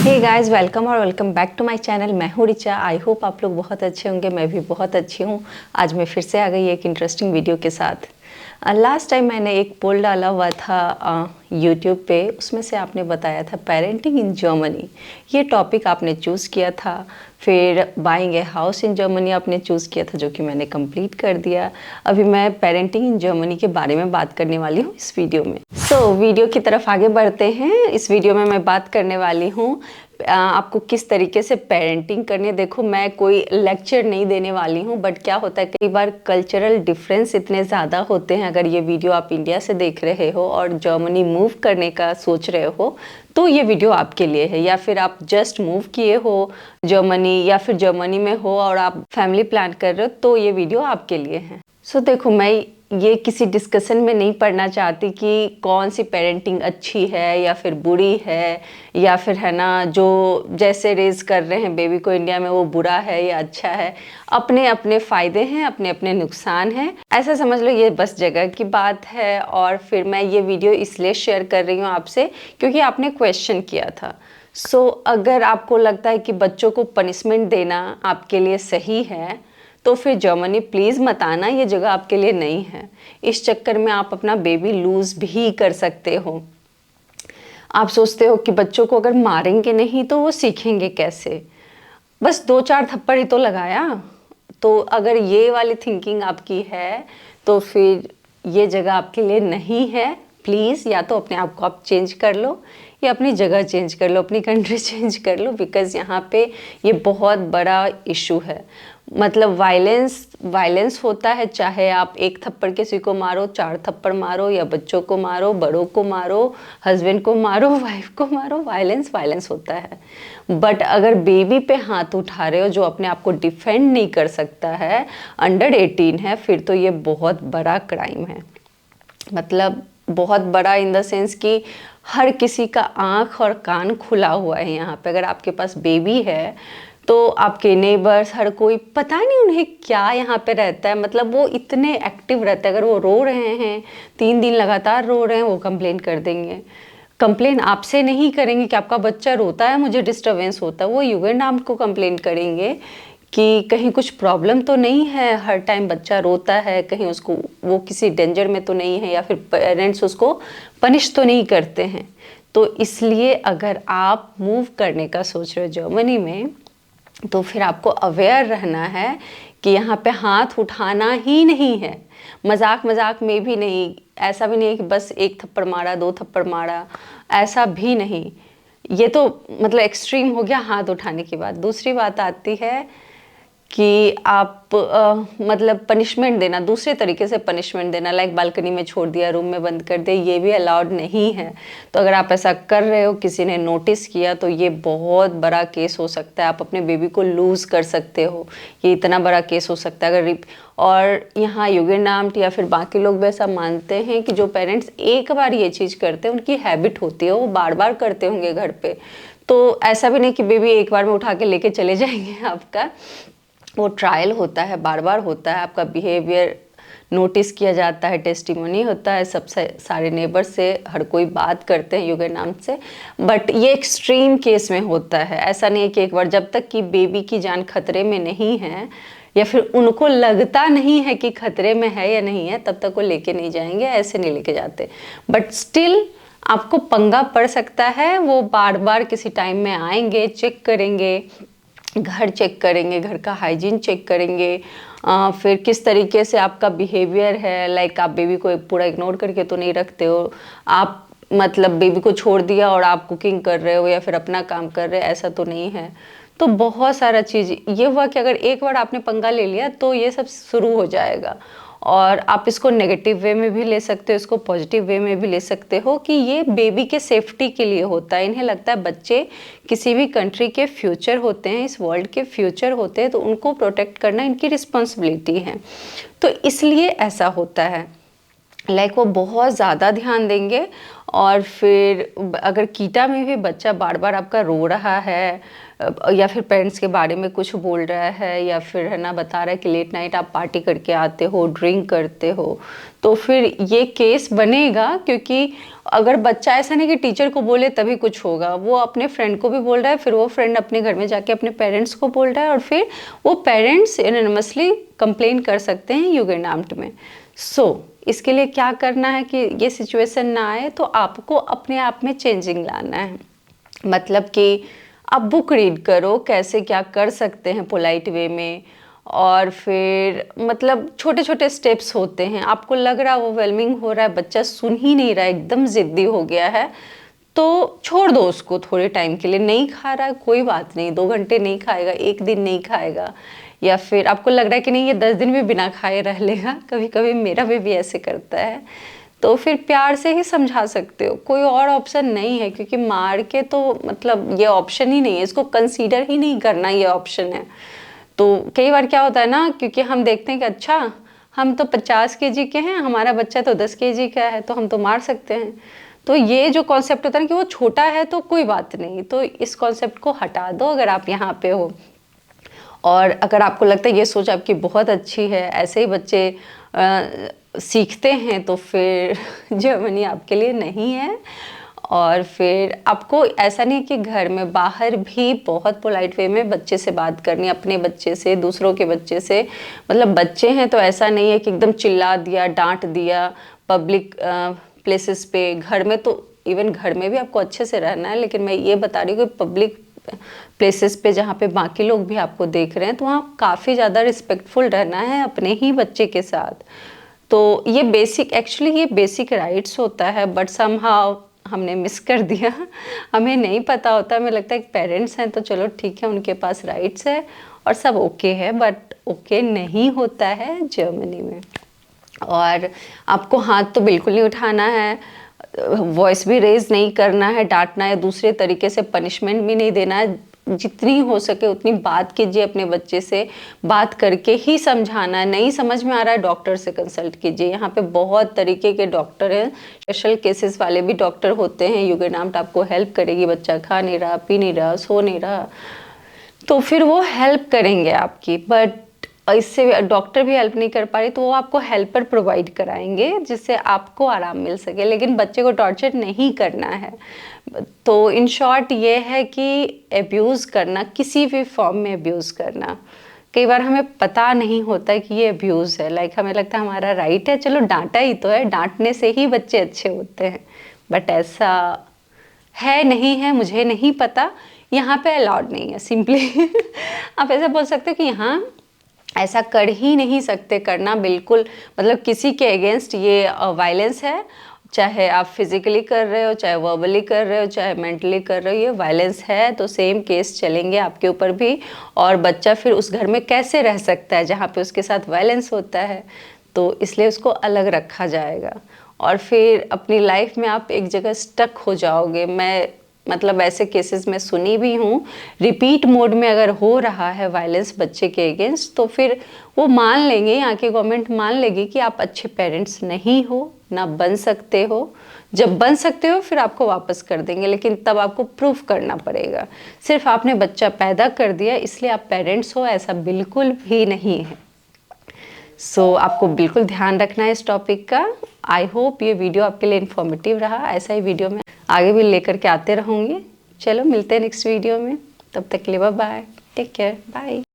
हे guys, welcome और welcome back to my channel. मैं हूँ रिचा। आई होप आप लोग बहुत अच्छे होंगे। मैं भी बहुत अच्छी हूँ। आज मैं फिर से आ गई एक इंटरेस्टिंग वीडियो के साथ। लास्ट टाइम मैंने एक पोल डाला हुआ था यूट्यूब पे, उसमें से आपने बताया था पेरेंटिंग इन जर्मनी, ये टॉपिक आपने चूज़ किया था। फिर buying a house in Germany आपने चूज़ किया था, जो कि मैंने कंप्लीट कर दिया। अभी मैं पेरेंटिंग इन जर्मनी के बारे में बात करने वाली हूँ इस वीडियो में। वीडियो की तरफ आगे बढ़ते हैं। इस वीडियो में मैं बात करने वाली हूँ आपको किस तरीके से पेरेंटिंग करनी है। देखो, मैं कोई लेक्चर नहीं देने वाली हूँ, बट क्या होता है कई बार कल्चरल डिफरेंस इतने ज़्यादा होते हैं। अगर ये वीडियो आप इंडिया से देख रहे हो और जर्मनी मूव करने का सोच रहे हो तो ये वीडियो आपके लिए है। या फिर आप जस्ट मूव किए हो जर्मनी, या फिर जर्मनी में हो और आप फैमिली प्लान कर रहे हो, तो ये वीडियो आपके लिए है। देखो, मैं ये किसी डिस्कशन में नहीं पढ़ना चाहती कि कौन सी पेरेंटिंग अच्छी है या फिर बुरी है, या फिर है ना जो जैसे रेज कर रहे हैं बेबी को इंडिया में वो बुरा है या अच्छा है। अपने अपने फ़ायदे हैं, अपने अपने नुकसान हैं। ऐसा समझ लो ये बस जगह की बात है। और फिर मैं ये वीडियो इसलिए शेयर कर रही हूँ आपसे क्योंकि आपने क्वेश्चन किया था। अगर आपको लगता है कि बच्चों को पनिशमेंट देना आपके लिए सही है तो फिर जर्मनी प्लीज़ मत आना, ये जगह आपके लिए नहीं है। इस चक्कर में आप अपना बेबी लूज़ भी कर सकते हो। आप सोचते हो कि बच्चों को अगर मारेंगे नहीं तो वो सीखेंगे कैसे, बस 2-4 थप्पड़ ही तो लगाया। तो अगर ये वाली थिंकिंग आपकी है तो फिर ये जगह आपके लिए नहीं है। प्लीज़ या तो अपने आप को आप चेंज कर लो या अपनी जगह चेंज कर लो, अपनी कंट्री चेंज कर लो, बिकॉज़ यहाँ पे ये बहुत बड़ा इशू है। मतलब वायलेंस होता है, चाहे आप एक थप्पड़ किसी को मारो, 4 थप्पड़ मारो, या बच्चों को मारो, बड़ों को मारो, हस्बैंड को मारो, वाइफ को मारो, वायलेंस होता है। बट अगर बेबी पे हाथ उठा रहे हो जो अपने आप को डिफेंड नहीं कर सकता है, अंडर 18 है, फिर तो ये बहुत बड़ा क्राइम है। मतलब बहुत बड़ा इन द सेंस कि हर किसी का आँख और कान खुला हुआ है यहाँ पे। अगर आपके पास बेबी है तो आपके नेबर्स, हर कोई, पता नहीं उन्हें क्या यहाँ पे रहता है। मतलब वो इतने एक्टिव रहते हैं। अगर वो रो रहे हैं, 3 दिन लगातार रो रहे हैं, वो कंप्लेन कर देंगे। कंप्लेन आपसे नहीं करेंगे कि आपका बच्चा रोता है, मुझे डिस्टर्बेंस होता है। वो युगेंडाम्ट को कंप्लेन करेंगे कि कहीं कुछ प्रॉब्लम तो नहीं है, हर टाइम बच्चा रोता है, कहीं उसको वो किसी डेंजर में तो नहीं है, या फिर पेरेंट्स उसको पनिश तो नहीं करते हैं। तो इसलिए अगर आप मूव करने का सोच रहे हो जर्मनी में तो फिर आपको अवेयर रहना है कि यहाँ पे हाथ उठाना ही नहीं है। मजाक में भी नहीं। ऐसा भी नहीं है कि बस 1 थप्पड़ मारा, 2 थप्पड़ मारा, ऐसा भी नहीं। ये तो मतलब एक्सट्रीम हो गया हाथ उठाने की बात। दूसरी बात आती है कि आप मतलब पनिशमेंट देना, दूसरे तरीके से पनिशमेंट देना, लाइक बालकनी में छोड़ दिया, रूम में बंद कर दिया, ये भी अलाउड नहीं है। तो अगर आप ऐसा कर रहे हो, किसी ने नोटिस किया, तो ये बहुत बड़ा केस हो सकता है। आप अपने बेबी को लूज़ कर सकते हो। ये इतना बड़ा केस हो सकता है अगर और यहाँ युगेंडाम्ट या फिर बाकी लोग भी ऐसा मानते हैं कि जो पेरेंट्स एक बार ये चीज़ करते हैं उनकी हैबिट होती है, वो बार बार करते होंगे घर पे। तो ऐसा भी नहीं कि बेबी एक बार में उठा के लेके चले जाएंगे आपका। वो ट्रायल होता है, बार बार होता है। आपका बिहेवियर नोटिस किया जाता है, टेस्टिमोनी होता है, सब सारे नेबर से हर कोई बात करते हैं युगेंडाम्ट से। बट ये एक्सट्रीम केस में होता है। ऐसा नहीं है कि एक बार, जब तक कि बेबी की जान खतरे में नहीं है या फिर उनको लगता नहीं है कि खतरे में है या नहीं है, तब तक वो लेके नहीं जाएंगे, ऐसे नहीं लेके जाते। बट स्टिल आपको पंगा पड़ सकता है। वो बार बार किसी टाइम में आएंगे, चेक करेंगे, घर चेक करेंगे, घर का हाइजीन चेक करेंगे, फिर किस तरीके से आपका बिहेवियर है। लाइक आप बेबी को पूरा इग्नोर करके तो नहीं रखते हो, आप मतलब बेबी को छोड़ दिया और आप कुकिंग कर रहे हो या फिर अपना काम कर रहे हो, ऐसा तो नहीं है। तो बहुत सारा चीज़ ये हुआ कि अगर एक बार आपने पंगा ले लिया तो ये सब शुरू हो जाएगा। और आप इसको नेगेटिव वे में भी ले सकते हो, इसको पॉजिटिव वे में भी ले सकते हो कि ये बेबी के सेफ्टी के लिए होता है। इन्हें लगता है बच्चे किसी भी कंट्री के फ्यूचर होते हैं, इस वर्ल्ड के फ्यूचर होते हैं, तो उनको प्रोटेक्ट करना इनकी रिस्पॉन्सिबिलिटी है। तो इसलिए ऐसा होता है। लाइक वो बहुत ज़्यादा ध्यान देंगे। और फिर अगर कीटा में भी बच्चा बार बार आपका रो रहा है या फिर पेरेंट्स के बारे में कुछ बोल रहा है या फिर है ना बता रहा है कि लेट नाइट आप पार्टी करके आते हो, ड्रिंक करते हो, तो फिर ये केस बनेगा। क्योंकि अगर बच्चा ऐसा नहीं कि टीचर को बोले तभी कुछ होगा, वो अपने फ्रेंड को भी बोल रहा है, फिर वो फ्रेंड अपने घर में जाके अपने पेरेंट्स को बोल रहा है और फिर वो पेरेंट्स एनोनिमसली कंप्लेन कर सकते हैं युगेनाम्ट में। इसके लिए क्या करना है कि ये सिचुएशन ना आए, तो आपको अपने आप में चेंजिंग लाना है। मतलब कि आप बुक रीड करो कैसे क्या कर सकते हैं पोलाइट वे में, और फिर मतलब छोटे छोटे स्टेप्स होते हैं। आपको लग रहा है ओवरवेलमिंग हो रहा है, बच्चा सुन ही नहीं रहा है, एकदम ज़िद्दी हो गया है, तो छोड़ दो उसको थोड़े टाइम के लिए। नहीं खा रहा है कोई बात नहीं, 2 घंटे नहीं खाएगा, 1 दिन नहीं खाएगा, या फिर आपको लग रहा है कि नहीं ये 10 दिन भी बिना खाए रह लेगा, कभी कभी मेरा बेबी ऐसे करता है, तो फिर प्यार से ही समझा सकते हो। कोई और ऑप्शन नहीं है, क्योंकि मार के तो मतलब ये ऑप्शन ही नहीं है, इसको कंसीडर ही नहीं करना ये ऑप्शन है। तो कई बार क्या होता है ना, क्योंकि हम देखते हैं कि अच्छा हम तो 50 केजी के हैं, हमारा बच्चा तो 10 केजी का है, तो हम तो मार सकते हैं। तो ये जो कॉन्सेप्ट होता है ना कि वो छोटा है तो कोई बात नहीं, तो इस कॉन्सेप्ट को हटा दो अगर आप यहाँ पे हो। और अगर आपको लगता है ये सोच आपकी बहुत अच्छी है, ऐसे ही बच्चे सीखते हैं, तो फिर जर्मनी आपके लिए नहीं है। और फिर आपको ऐसा नहीं कि घर में, बाहर भी बहुत पोलाइट वे में बच्चे से बात करनी, अपने बच्चे से, दूसरों के बच्चे से। मतलब बच्चे हैं तो ऐसा नहीं है कि एकदम चिल्ला दिया, डांट दिया पब्लिक प्लेसेस पे। घर में तो इवन घर में भी आपको अच्छे से रहना है, लेकिन मैं ये बता रही हूँ कि पब्लिक प्लेसेस पे जहाँ पे बाकी लोग भी आपको देख रहे हैं, तो वहाँ काफ़ी ज़्यादा रिस्पेक्टफुल रहना है अपने ही बच्चे के साथ। तो ये बेसिक, एक्चुअली ये बेसिक राइट्स होता है, बट समहाउ हमने मिस कर दिया। हमें नहीं पता होता, हमें लगता है कि पेरेंट्स हैं तो चलो ठीक है, उनके पास राइट्स है और सब ओके है, बट ओके नहीं होता है जर्मनी में। और आपको हाथ तो बिल्कुल नहीं उठाना है, वॉइस भी रेज नहीं करना है, डांटना है, दूसरे तरीके से पनिशमेंट भी नहीं देना है। जितनी हो सके उतनी बात कीजिए अपने बच्चे से, बात करके ही समझाना है। नहीं समझ में आ रहा है डॉक्टर से कंसल्ट कीजिए, यहाँ पे बहुत तरीके के डॉक्टर हैं, स्पेशल केसेस वाले भी डॉक्टर होते हैं। युगेनाम्ट आपको हेल्प करेगी, बच्चा खा नहीं रहा, पी नहीं रहा, सो नहीं रहा, तो फिर वो हेल्प करेंगे आपकी। बट इससे डॉक्टर भी हेल्प नहीं कर पा रही, तो वो आपको हेल्पर प्रोवाइड कराएंगे जिससे आपको आराम मिल सके, लेकिन बच्चे को टॉर्चर नहीं करना है। तो इन शॉर्ट ये है कि अब्यूज़ करना, किसी भी फॉर्म में अब्यूज़ करना, कई बार हमें पता नहीं होता है कि ये अब्यूज़ है। लाइक हमें लगता है हमारा राइट है, चलो डांटा ही तो है, डांटने से ही बच्चे अच्छे होते हैं, बट ऐसा है नहीं है, मुझे नहीं पता, यहाँ पे अलाउड नहीं है सिंपली। आप ऐसा बोल सकते हो कि यहाँ ऐसा कर ही नहीं सकते करना, बिल्कुल। मतलब किसी के अगेंस्ट ये वायलेंस है, चाहे आप फिजिकली कर रहे हो, चाहे वर्बली कर रहे हो, चाहे मेंटली कर रहे हो, ये वायलेंस है, तो सेम केस चलेंगे आपके ऊपर भी। और बच्चा फिर उस घर में कैसे रह सकता है जहाँ पे उसके साथ वायलेंस होता है, तो इसलिए उसको अलग रखा जाएगा। और फिर अपनी लाइफ में आप एक जगह स्टक हो जाओगे। मैं मतलब ऐसे केसेस में सुनी भी हूँ, रिपीट मोड में अगर हो रहा है वायलेंस बच्चे के अगेंस्ट, तो फिर वो मान लेंगे, यहाँ की गवर्नमेंट मान लेगी कि आप अच्छे पेरेंट्स नहीं हो, ना बन सकते हो। जब बन सकते हो फिर आपको वापस कर देंगे, लेकिन तब आपको प्रूफ करना पड़ेगा। सिर्फ आपने बच्चा पैदा कर दिया इसलिए आप पेरेंट्स हो, ऐसा बिल्कुल भी नहीं है। आपको बिल्कुल ध्यान रखना है इस टॉपिक का। आई होप ये वीडियो आपके लिए इन्फॉर्मेटिव रहा। ऐसा ही वीडियो मैं आगे भी लेकर के आते रहूँगी। चलो मिलते हैं नेक्स्ट वीडियो में, तब तक के लिए bye bye, take care, bye.